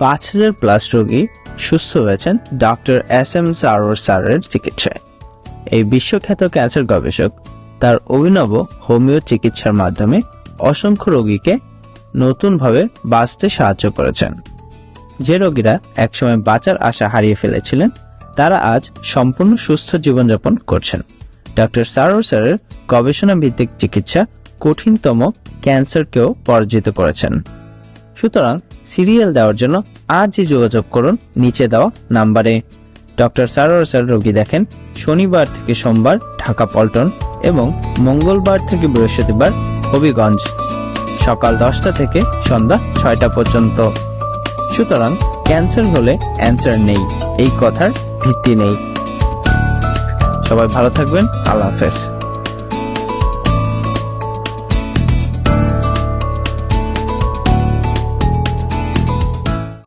5,000+ রোগী সুস্থ হয়েছেন ডক্টর SM সারোয়ার স্যারের চিকিৎসায়। এই বিশ্বখ্যাত ক্যান্সার গবেষক তার অভিনব হোমিও চিকিৎসার মাধ্যমে অসংখ্য রোগীকে নতুনভাবে বাঁচতে সাহায্য করেছেন। যে রোগীরা একসময় বাঁচার আশা হারিয়ে ফেলেছিলেন তারা আজ সম্পূর্ণ সুস্থ জীবনযাপন করছেন। ডক্টর সারোয়ার স্যারের গবেষণা ভিত্তিক চিকিৎসা কঠিনতম ক্যান্সারকেও পরাজিত করেছেন। সুতরাং সিরিয়াল দেওয়ার জন্য আজই যোগাযোগ করুন নিচে দেওয়া নাম্বারে। ডক্টর সারোয়ার স্যার রোগী দেখেন শনিবার থেকে সোমবার ঢাকা পল্টন এবং মঙ্গলবার থেকে বৃহস্পতিবার হবিগঞ্জ, সকাল 10টা থেকে সন্ধ্যা 6টা পর্যন্ত। সুতরাং ক্যান্সার হলে অ্যান্সার নেই, এই কথার ভিত্তি নেই। সবাই ভালো থাকবেন। আল্লাহ হাফেজ।